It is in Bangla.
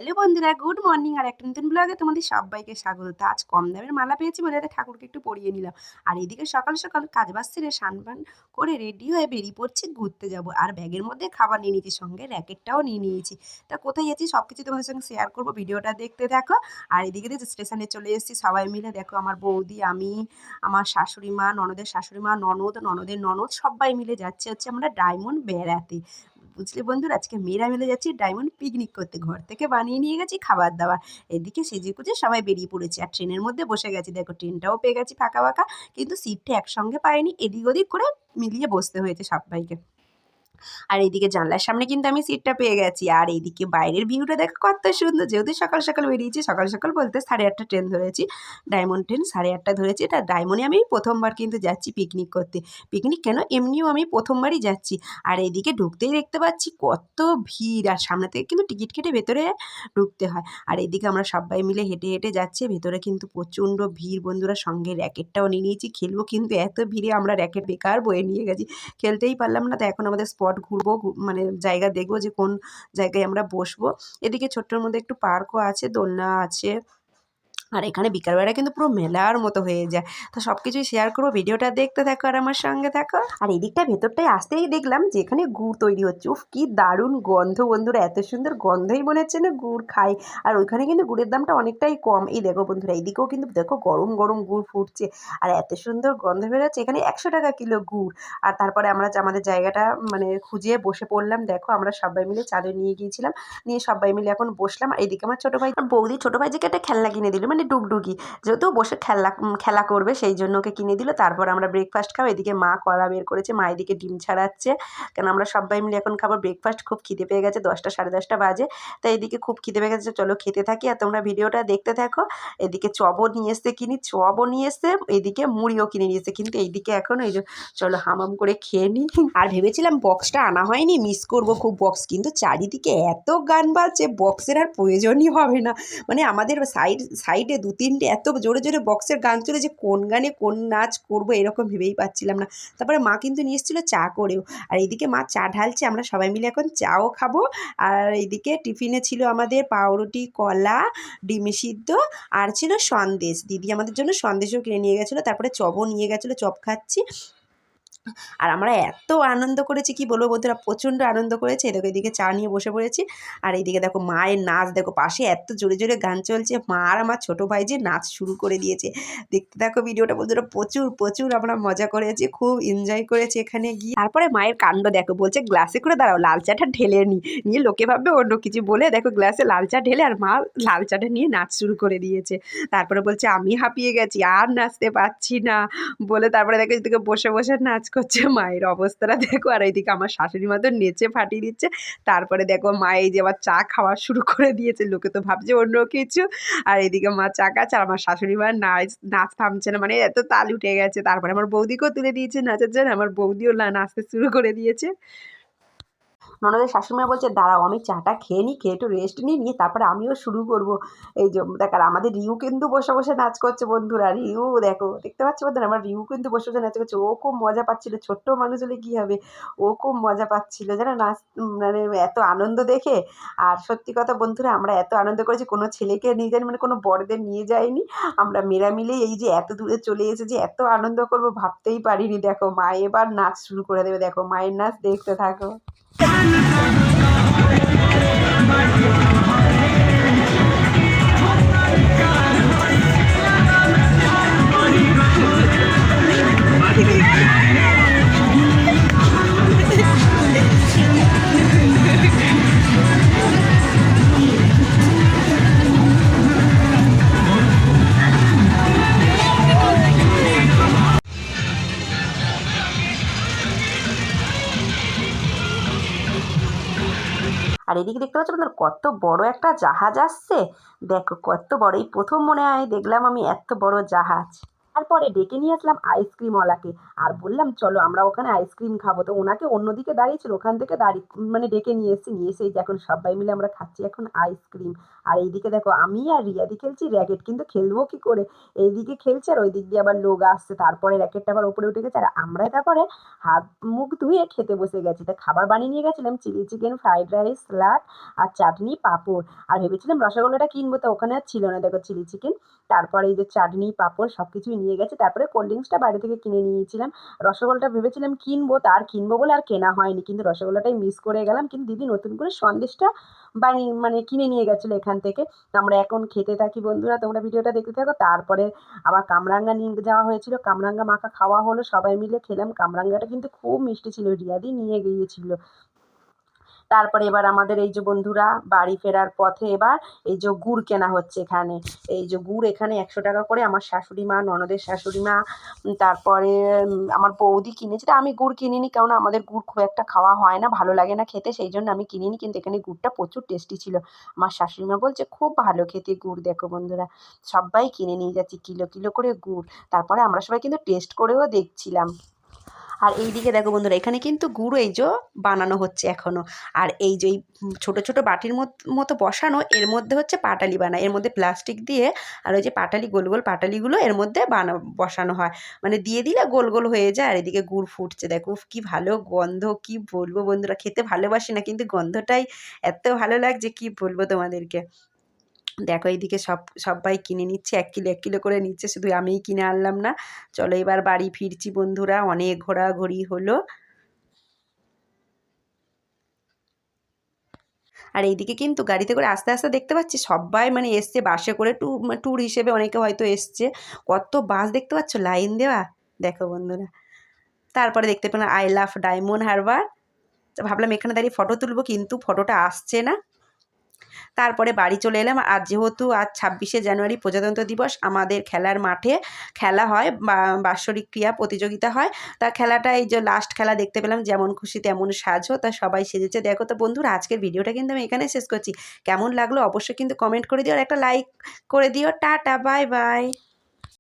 হ্যালো বন্ধুরা, গুড মর্নিং। আর একটা নতুন ব্লগে তোমাদের সবাইকে স্বাগত। আজ কম দামের মালা পেয়েছি বলে ঠাকুরকে একটু পরিয়ে নিলাম। আর এদিকে সকাল সকাল কাজ বাজ সেরে স্নান করে রেডি হয়ে বেরিয়ে পড়ছি ঘুরতে যাব। আর ব্যাগের মধ্যে খাবার নিয়ে নিয়েছি, সঙ্গে র্যাকেটটাও নিয়ে নিয়েছি। তা কোথায় যাচ্ছি সব কিছু তোমাদের সঙ্গে শেয়ার করবো, ভিডিওটা দেখতে থাকো। আর এদিকে যে স্টেশনে চলে এসেছি সবাই মিলে, দেখো আমার বৌদি, আমি, আমার শাশুড়ি মা, ননদের শাশুড়ি মা, ননদ, ননদের ননদ সবাই মিলে যাচ্ছে হচ্ছে আমরা ডায়মন্ড বেড়াতে। বুঝলে বন্ধুরা, আজকে মেয়েরা মিলে যাচ্ছি ডায়মন্ড পিকনিক করতে। ঘর থেকে বানিয়ে নিয়ে গেছি খাবার দাবার। এদিকে সেজেগুজে সবাই বেরিয়ে পড়েছি আর ট্রেনের মধ্যে বসে গেছি। দেখো ট্রেনটাও পেয়ে গেছি ফাঁকা ফাঁকা, কিন্তু সিটটা একসঙ্গে পাইনি, এদিক ওদিক করে মিলিয়ে বসতে হয়েছে সবাইকে। আর এইদিকে জানলার সামনে কিন্তু আমি সিটটা পেয়ে গেছি। আর এইদিকে বাইরের ভিউটা দেখো কত সুন্দর। যেহেতু সকাল সকাল বেরিয়েছি, সকাল সকাল বলতে 8:30 ট্রেন ধরেছি, ডায়মন্ড ট্রেন 8:30 ধরেছি। এটা ডায়মন্ডে আমি প্রথমবার কিন্তু যাচ্ছি পিকনিক করতে। পিকনিক কেন, এমনিও আমি প্রথমবারই যাচ্ছি। আর এইদিকে ঢুকতেই দেখতে পাচ্ছি কত ভিড়, আর সামনে থেকে কিন্তু টিকিট কেটে ভেতরে ঢুকতে হয়। আর এইদিকে আমরা সবাই মিলে হেঁটে হেঁটে যাচ্ছি, ভেতরে কিন্তু প্রচণ্ড ভিড় বন্ধুরা। সঙ্গে র্যাকেটটাও নিয়ে নিয়েছি, খেলবো, কিন্তু এত ভিড়ে আমরা র্যাকেট বেকার বয়ে নিয়ে গেছি, খেলতেই পারলাম না। তো এখন আমাদের স্পট ঘুরবো, মানে জায়গা দেখবো যে কোন জায়গায় আমরা বসবো। এদিকে ছোট্টর মধ্যে একটু পার্কও আছে, দোলনা আছে। আর এখানে বিকালবেলা কিন্তু পুরো মেলার মতো হয়ে যায়। তো সব কিছুই শেয়ার করবো, ভিডিওটা দেখতে থাকো আর আমার সঙ্গে থাকো। আর এদিকটা ভেতরটায় আসতেই দেখলাম যে এখানে গুড় তৈরি হচ্ছে। উফ, কি দারুণ গন্ধ বন্ধুরা, এত সুন্দর গন্ধই মনে হচ্ছে না গুড় খাই। আর ওইখানে কিন্তু গুড়ের দামটা অনেকটাই কম। এই দেখো বন্ধুরা, এইদিকেও কিন্তু দেখো গরম গরম গুড় ফুটছে, আর এত সুন্দর গন্ধ বেরোচ্ছে। এখানে 100 টাকা কিলো গুড়। আর তারপরে আমরা আমাদের জায়গাটা মানে খুঁজে বসে পড়লাম। দেখো আমরা সবাই মিলে চাঁদে নিয়ে গিয়েছিলাম, নিয়ে সবাই মিলে এখন বসলাম। আর এইদিকে আমার ছোটো ভাই, বৌদি ছোটো ভাইজিকে একটা খেলনা কিনে দিল, মানে ডুগডুগি, যেহেতু বসে খেলা করবে সেই জন্য ওকে কিনে দিল। তারপর আমরা ব্রেকফাস্ট খাবো। এদিকে মা কলা বের করেছে, মা এদিকে ডিম ছাড়াচ্ছে, কেন আমরা সবাই মিলে এখন খাবো ব্রেকফাস্ট। খুব খিদে পেয়ে গেছে, 10টা 10:30 বাজে। তাই এদিকে খুব খিদে পেয়ে গেছে, চলো খেতে থাকি আর তোমরা ভিডিওটা দেখতে থাকো। এদিকে চপও নিয়ে এসছে, চপও নিয়ে এসছে, এদিকে মুড়িও কিনে নিয়ে এসছে। কিন্তু এইদিকে এখন এই যে চলো হামাম করে খেয়ে নিই। আর ভেবেছিলাম বক্সটা আনা হয়নি, মিস করবো খুব বক্স, কিন্তু চারিদিকে এত গান বাজছে বক্সের আর প্রয়োজনই হবে না। মানে আমাদের সাইডে 2-3টে এত জোরে জোরে বক্সের গান চলে যে কোন গানে কোন নাচ করবো এরকম ভেবেই পাচ্ছিলাম না। তারপরে মা কিন্তু নিয়ে এসেছিলো চা করেও, আর এইদিকে মা চা ঢালছে, আমরা সবাই মিলে এখন চাও খাবো। আর এইদিকে টিফিনে ছিল আমাদের পাউরুটি, কলা, ডিম সিদ্ধ, আর ছিল সন্দেশ। দিদি আমাদের জন্য সন্দেশও কিনে নিয়ে গেছিলো, তারপরে চপও নিয়ে গেছিলো, চপ খাচ্ছি। আর আমরা এত আনন্দ করেছি কি বলবো বন্ধুরা, প্রচণ্ড আনন্দ করেছি। এদিকে এদিকে চা নিয়ে বসে পড়েছি। আর এইদিকে দেখো মায়ের নাচ, দেখো পাশে এত জোরে জোরে গান চলছে, মা আর আমার ছোটো ভাই যে নাচ শুরু করে দিয়েছে। দেখতে দেখো ভিডিওটা বন্ধুরা, প্রচুর প্রচুর আমরা মজা করেছি, খুব এনজয় করেছি এখানে গিয়ে। তারপরে মায়ের কাণ্ড দেখো, বলছে গ্লাসে করে দাঁড়াও, লাল চাটা ঢেলে নিয়ে লোকে ভাববে অন্য কিছু বলে, দেখো গ্লাসে লাল চা ঢেলে আর মা লাল চাটা নিয়ে নাচ শুরু করে দিয়েছে। তারপরে বলছে আমি হাঁপিয়ে গেছি, আর নাচতে পারছি না বলে, তারপরে দেখো এদিকে বসে বসে নাচ করছে। মায়ের অবস্থাটা দেখো, আর এইদিকে আমার শাশুড়ি মা তো নেচে ফাটিয়ে দিচ্ছে। তারপরে দেখো মা এই যে আবার চা খাওয়া শুরু করে দিয়েছে, লোকে তো ভাবছে অন্য কিছু। আর এদিকে মা চা খাচ্ছে, আর আমার শাশুড়ি মা নাচ থামছে না, মানে এত তাল উঠে গেছে। তারপরে আমার বৌদিকেও তুলে দিয়েছে নাচের জন্য, আমার বৌদিও নাচতে শুরু করে দিয়েছে। ননদের শাশুড়িমা বলছে দাঁড়াও আমি চাটা খেয়ে নিই, খেয়ে একটু রেস্ট নিয়ে তারপরে আমিও শুরু করবো। এই যে দেখ, আর আমাদের রিউ কিন্তু বসে বসে নাচ করছে বন্ধুরা। রিউ দেখো, দেখতে পাচ্ছ বন্ধুরা, আমার রিউ কিন্তু বসে বসে নাচ করছে। ও খুব মজা পাচ্ছিল, ছোট্ট মানুষ হলে কী হবে, ও খুব মজা পাচ্ছিল যেন নাচ, মানে এত আনন্দ দেখে। আর সত্যি কথা বন্ধুরা, আমরা এত আনন্দ করেছি, কোনো ছেলেকে নিয়ে যাইনি, মানে কোনো বড়দের নিয়ে যাইনি। আমরা মেয়েরা মিলেই এই যে এত দূরে চলে এসেছি, এত আনন্দ করবো ভাবতেই পারিনি। দেখো মা এবার নাচ শুরু করে দেবে, দেখো মায়ের নাচ দেখতে থাকো। আর এদিকে দেখতে পাচ্ছ বন্ধুরা, কত বড় একটা জাহাজ আসছে। দেখো কত বড়, এই প্রথম মনে হয় দেখলাম আমি এত বড় জাহাজ। তারপরে ডেকে নিয়ে আসলাম আইসক্রিমওয়ালাকে আর বললাম চলো আমরা ওখানে আইসক্রিম খাবো। তো ওনাকে অন্যদিকে দাঁড়িয়েছিল, ওখান থেকে দাঁড়িয়ে মানে ডেকে নিয়ে এসেছি, নিয়ে এসে এই যে এখন সবাই মিলে আমরা খাচ্ছি এখন আইসক্রিম। আর এইদিকে দেখো আমি আর রিয়াদি খেলছি র্যাকেট, কিন্তু খেলবো কি করে, এইদিকে খেলছে আর ওই দিক দিয়ে আবার লোক আসছে, তারপরে র্যাকেটটা আবার উপরে উঠে গেছে আর আমরা তারপরে হাত মুখ ধুয়ে খেতে বসে গেছি। তা খাবার বানিয়ে নিয়ে গেছিলাম chilli chicken, fried rice, salad আর চাটনি, পাঁপড়। আর ভেবেছিলাম রসগোল্লাটা কিনবো, তো ওখানে আর ছিল না, দেখো চিলি চিকেন, তারপরে এই যে চাটনি, পাঁপড় সব কিছুই নিয়ে গেছে। তারপরে কোল্ড ড্রিঙ্কসটা বাইরে থেকে কিনে নিয়েছিলাম। রসগোল্লাটা ভেবেছিলাম কিনবো, তার কিনবো বলে আর কেনা হয়নি, কিন্তু রসগোল্লাটাই মিস করে গেলাম। কিন্তু দিদি নতুন করে সন্দেশটা বানিয়ে মানে কিনে নিয়ে গেছিলো এখান থেকে। তো আমরা এখন খেতে থাকি বন্ধুরা, তোমরা ভিডিওটা দেখতে থাকো। তারপরে আবার কামরাঙ্গা নিয়ে যাওয়া হয়েছিল, কামরাঙ্গা মাখা খাওয়া হলো, সবাই মিলে খেলাম। কামরাঙ্গাটা কিন্তু খুব মিষ্টি ছিল, রিয়াদি নিয়ে গিয়েছিল। তারপরে এবার আমাদের এই যে বন্ধুরা বাড়ি ফেরার পথে এবার এই যে গুড় কেনা হচ্ছে এখানে। এই যে গুড় এখানে 100 টাকা করে, আমার শাশুড়ি মা, ননদের শাশুড়ি মা, তারপরে আমার বৌদি কিনেছে। তা আমি গুড় কিনিনি, কারণ আমাদের গুড় খুব একটা খাওয়া হয় না, ভালো লাগে না খেতে, সেই জন্য আমি কিনিনি। কিন্তু এখানে গুড়টা প্রচুর টেস্টি ছিল। আমার শাশুড়ি মা বলছে খুব ভালো খেতে গুড়। দেখো বন্ধুরা সবাই কিনে নিয়ে যাচ্ছি কিলো কিলো করে গুড়। তারপরে আমরা সবাই কিন্তু টেস্ট করেও দেখছিলাম। আর এইদিকে দেখো বন্ধুরা এখানে কিন্তু গুড় এই যে বানানো হচ্ছে এখনও। আর এই যে এই ছোটো ছোটো বাটির মতো বসানো, এর মধ্যে হচ্ছে পাটালি বানায়, এর মধ্যে প্লাস্টিক দিয়ে আর ওই যে পাটালি গোল গোল পাটালিগুলো এর মধ্যে বসানো হয়, মানে দিয়ে দিলে গোল গোল হয়ে যায়। আর এদিকে গুড় ফুটছে, দেখো কি ভালো গন্ধ, কি বলবো বন্ধুরা, খেতে ভালোবাসি না কিন্তু গন্ধটাই এত ভালো লাগছে কি বলবো তোমাদেরকে। দেখো এইদিকে সবাই কিনে নিচ্ছে, 1 কিলো 1 কিলো করে নিচ্ছে, শুধু আমিই কিনে আনলাম না। চলো এবার বাড়ি ফিরছি বন্ধুরা, অনেক ঘোরাঘুরি হলো। আর এইদিকে কিন্তু গাড়িতে করে আস্তে আস্তে দেখতে পাচ্ছি সবাই মানে এসছে বাসে করে, ট্যুর হিসেবে অনেকে হয়তো এসছে। কত বাস দেখতে পাচ্ছ লাইন দেওয়া, দেখো বন্ধুরা। তারপরে দেখতে পেলাম আই লাভ ডায়মন্ড হারবার। তো ভাবলাম এখানে দাঁড়িয়ে ফটো তুলবো, কিন্তু ফটোটা আসছে না। তারপরে বাড়ি চলে এলাম। আর যেহেতু আজ 26শে জানুয়ারি প্রজাতন্ত্র দিবস, আমাদের খেলার মাঠে খেলা হয়, বাৎসরিক ক্রিয়া প্রতিযোগিতা হয়। তা খেলাটা এই যে লাস্ট খেলা দেখতে পেলাম, যেমন খুশি তেমন সাজো, তা সবাই সেজেছে দেখো। তো বন্ধুরা আজকের ভিডিওটা কিন্তু আমি এখানে শেষ করছি। কেমন লাগলো অবশ্যই কিন্তু কমেন্ট করে দিও, আর একটা লাইক করে দিও। Tata, bye bye.